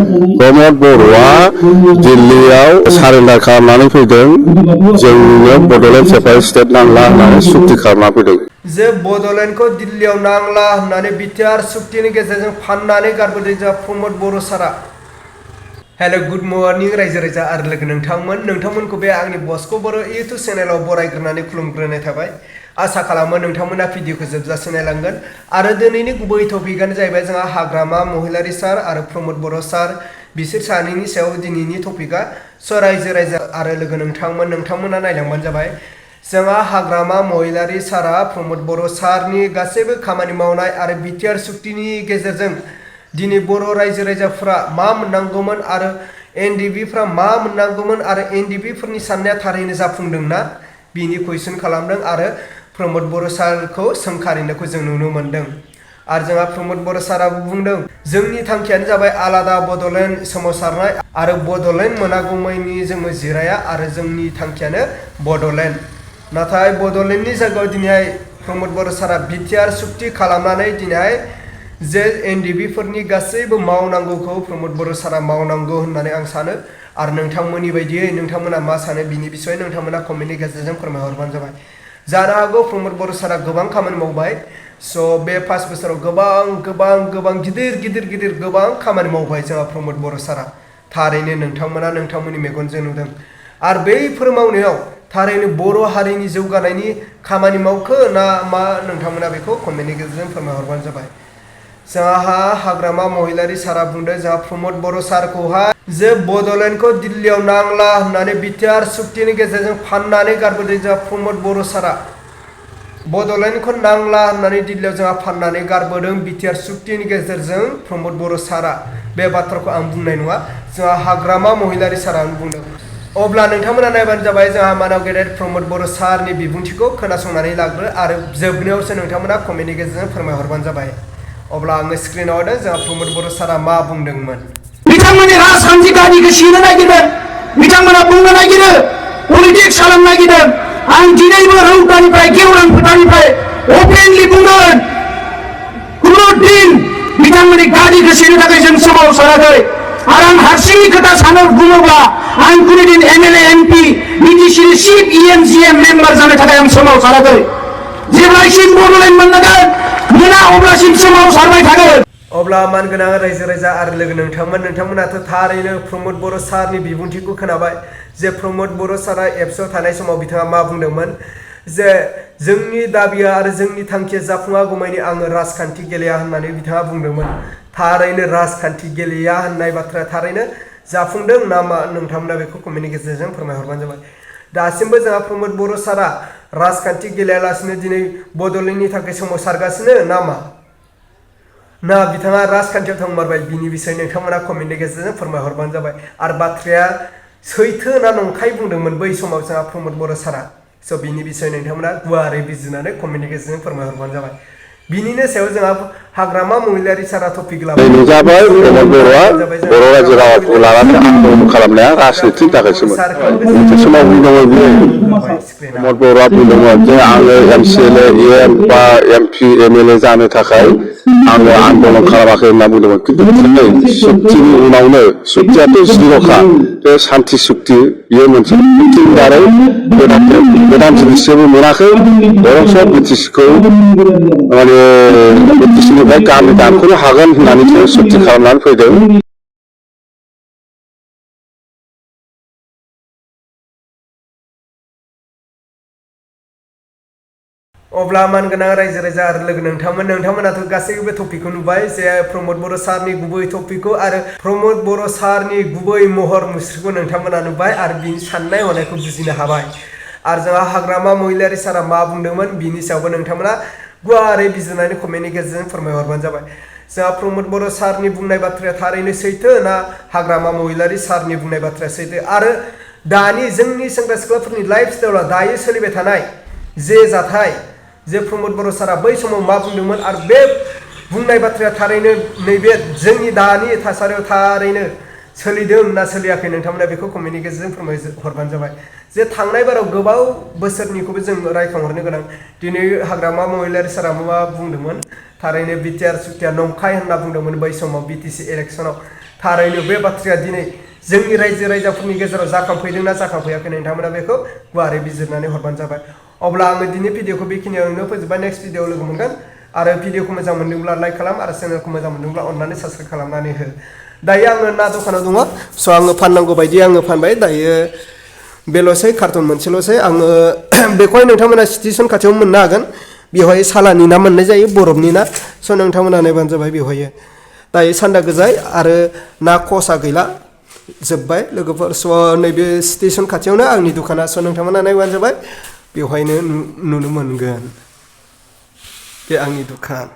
प्रमद बर'आ दिल्लीयाव सारेन्डार खालामनानै फैदों जोंनो बड'लेण्ड सेपारेट स्टेट नांला होननानै सुक्ति खालामना फैदों जे बड'लेण्डखौ दिल्लीयाव नांला होननानै बिटिआर सुक्तिनि गेजेरजों फाननानै गारबोदों जोंहा प्रमद बर' सारा। हेलो गुड मर्निं रायजो राजा आरो लोगो नोंथांमोनखौ बे आंनि बस्क' बर' इउटुब चेनेलाव बरायग्रोनानै खुलुमग्रोनाय थाबाय। आसा खालामो नोंथांमोना भिडिअखौ जोबजासिम नायलांगोन आरो दिनैनि गुबै टपिकआनो जाहैबाय जोंहा हाग्रामा महिलारि सार आरो प्रमद बर' सार बिसोर सानैनि सायाव दिनैनि टपिकआ स' रायजो राजा आरो लोगो नोंथांमोना नायलांबानो जाबाय। जोंहा हाग्रामा महिलारि सारा प्रमद बर' सारनि गासैबो खामानि मावनाय आरो बिटिआर सुक्तिनि गेजेरजों दिनै बर' रायजो राजाफ्रा मा मोननांगौमोन आरो एनडिबिफ्रा मा मोननांगौमोन आरो एनडिबिफोरनि साननाया थारैनो जाफुंदोंना बिनि कुइसन खालामदों आरो प्रमद बर' सारखौ सोंखारिनायखौ जों नुनो मोन्दों। आरो जोंहा प्रमद बर' साराबो बुंदों जोंनि थांखियानो जाबाय आलादा बड'लेण्ड सोमावसारनाय आरो बड'लेण्ड मोनागौमानि जोङो जिराया आरो जोंनि थांखियानो बड'लेण्ड। नाथाय बड'लेण्डनि जायगायाव दिनैहाय प्रमद बर' सारा बिटिआर सुक्ति खालामनानै दिनैहाय जे एनडिबिफोरनि गासैबो मावनांगौखौ प्रमद बर' सारा मावनांगौ होननानै आं सानो आरो नोंथांमोननि बायदियै नोंथांमोना मा सानो बिनि बिसय नोंथांमोना कमेन्टनि गेजेरजों फोरमायहरबानो जाबाय। जानो हागौ प्रमद बर' सारा गोबां खामानि मावबाय स' बे 5 बोसोराव गोबां गिदिर गोबां खामानि मावबाय जोंहा प्रमद बर' सारा थारैनो नोंथांमोननि मेगनजों नुदों आरो बैफोर मावनायाव थारैनो बर' हारिनि जौगानायनि खामानि मावखो ना मा नोंथांमोना बेखौ कमेन्टनि गेजेरजों फोरमायहरबानो जाबाय। जोंहा हाग्रामा महिलारि सारा बुंदों जोंहा प्रमद बर' सारखौहाय जे बड'लेण्डखौ दिल्लीयाव नांला होननानै बिटिआर सुक्तिनि गेजेरजों फाननानै गारबोदों जोंहा प्रमद बर' सारा। बड'लेण्डखौ नांला होननानै दिल्लीयाव जोंहा फाननानै गारबोदों बिटिआर सुक्तिनि गेजेरजों प्रमद बर' सारा। बे बाथ्राखौ आं बुंनाय नङा जोंहा हाग्रामा महिलारि सारानो बुंदों। अब्ला नोंथांमोना नायबानो जाबाय जोंहा मानाव गेदेर प्रमद बर' सारनि बिबुंथिखौ खोनासंनानै लाग्रो आरो जोबनायावसो नोंथांमोना कमेन्टनि गेजेरजों फोरमायहरबानो जाबाय। अब्ला आङो स्क्रिनाव होदों जोंहा प्रमद बर' सारा मा बुंदोंमोन। बिथांमोननि राजखान्थि गारिखौ सिनो नागिरदों बिथांमोना बुंनो नागिरो पलिटिक्स खालामनो नागिरदों आं दिनैबो रौतानिफ्राय गेवलां फोथारनिफ्राय अपेनलि बुंगोन खुनु दिन बिथांमोननि गारिखौ सिनो थाखाय जों सोमावसाराखै आरो आं हारसिंनि खोथा सानो बुङोब्ला आं खुनु दिन एमएलए एमपि बिटिसिनि चिफ इएमजिएम मेम्बार जानो थाखाय आं सोमावसाराखै जेब्लासिम बड'लेण्ड मोनगोन मोना अब्लासिम सोमावसारबाय थागोन। अब्ला मानगोनां रायजो राजा आरो लोगो नोंथांमोनाथ' थारैनो प्रमद बर' सारनि बिबुंथिखौ खोनाबाय जे प्रमद बर' सारा एबसुआव थानाय समाव बिथाङा मा बुंदोंमोन जे जोंनि दाबिया आरो जोंनि थांखिया जाफुङागौमानि आङो राजखान्थि गेलेया होननानै बिथाङा बुंदोंमोन। थारैनो राजखान्थि गेलेया होननाय बाथ्राया थारैनो जाफुंदों ना मा नोंथांमोना बेखौ कमेन्टनि गेजेरजों फोरमायहरबानो जाबाय। दासिमबो जोंहा प्रमद बर' सारा राजखान्थि गेलेयालासिनो दिनै बड'लेण्डनि थाखाय सोमावसारगासिनो ना बिथाङा राजखान्थियाव थांमारबाय बिनि बिसय नोंथांमोना कमेन्टनि गेजेरजों फोरमायहरबानो जाबाय आरो बाथ्राया सैथो ना नंखाय बुंदोंमोन बै समाव जोंहा प्रमद बर' सारा स' बिनि बिसय नोंथांमोना गुवारै बिजिरनानै कमेन्टनि गेजेरजों फोरमायहरबानो जाबाय। बिनिनो सायाव जोंहा हाग्रामा महिलारि सारा टपिक नुजाबाय प्रमद बर'आ बर' रायजो राजाखौ लानानै आन्दलन खालामनाया राजनितिनि थाखायसोमोन। मोनसे समाव बुंदोंमोन प्रमद बर'आ बुंदोंमोन जे आङो एमसिएलए एम बा एमपि एमएलए जानो थाखाय आङो आन्दलन खालामाखै होनना बुंदोंमोन खिन्थु दिनै सुक्तिनि उनावनो सुक्तियाथ' जिर'खा बे सान्थि सुक्ति बेयो मोनसे सुक्तिनि दारै गोदान जिनिस जेबो मोनाखै बरंस बिटिसिखौ माने बिटिसिनिफ्राय गामि दानख'नो हागोन होननानैसो सुक्ति खालामनानै फैदों। अब्ला मानगोनां रायजो राजा आरो लोगो नोंथांमोनाथ' गासैबो टपिकखौ नुबाय जे प्रमद बर' सारनि गुबै टपिकखौ आरो प्रमद बर' सारनि गुबै महर मुस्रिखौ नोंथांमोना नुबाय आरो बिनि साननाय हनायखौ बुजिनो हाबाय आरो जोंहा हाग्रामा महिलारि सारा मा बुंदोंमोन बिनि सायावबो नोंथांमोना गुवारै बिजिरनानै कमेन्टनि गेजेरजों फोरमायहरबानो जाबाय। जोंहा प्रमद बर' सारनि बुंनाय बाथ्राया थारैनो सैथो ना हाग्रामा महिलारि सारनि बुंनाय बाथ्राया सैथो आरो दानि जोंनि सेंग्रा सिख्लाफोरनि लाइफ स्टाइला दायो सोलिबाय थानाय जे जाथाय जे प्रमद बर' सारा बै समाव मा बुंदोंमोन आरो बे बुंनाय बाथ्राया थारैनो नैबे जोंनि दानि थासारियाव थारैनो सोलिदों ना सोलियाखै नोंथांमोना बेखौ कमेन्टनि गेजेरजों फोरमायहरबानो जाबाय। जे थांनाय बाराव गोबाव बोसोरनिखौबो जों रायखांहरनो गोनां दिनै हाग्रामा महिलारि सारा मा बुंदोंमोन थारैनो बिटिआर सुक्तिया नंखाय होनना बुंदोंमोन बै समाव बिटिसि इलेक्सनाव थारैनो बे बाथ्राया दिनै जोंनि रायजो राजाफोरनि गेजेराव जाखांफैदोंना जाखांफैयाखै नोंथांमोना बेखौ गुवारै बिजिरनानै हरबानो जाबाय अब्ला आङो दिनै भिडिअखौ बेखिनियावनो फोजोबबाय नेक्स्ट भिडिअ लोगो मोनगोन आरो भिडिअखौ मोजां मोनदोंब्ला लाइक खालाम आरो चेनेलखौ मोजां मोनदोंब्ला अननानै साबस्क्राइब खालामनानै हो दायो आङो ना दखानाव दङ स' आङो फाननांगौ बायदि आङो फानबाय दायो बेल'सै कार्टन मोनसेल'सै आङो बेखौहाय नोंथांमोना स्टेसन खाथियाव मोननो हागोन बेवहाय सालानि ना मोननाय जायो बरफनि ना स' नोंथांमोना नायबानो जाबाय बेवहाय दायो सान्दा गोजाय आरो ना खसा गैला जोब्बाय लोगोफोर स' नैबे स्टेसन खाथियावनो आंनि दखाना स' नोंथांमोना नायबानो जाबाय बेवहायनो नुनो मोनगोन बे आंनि दखान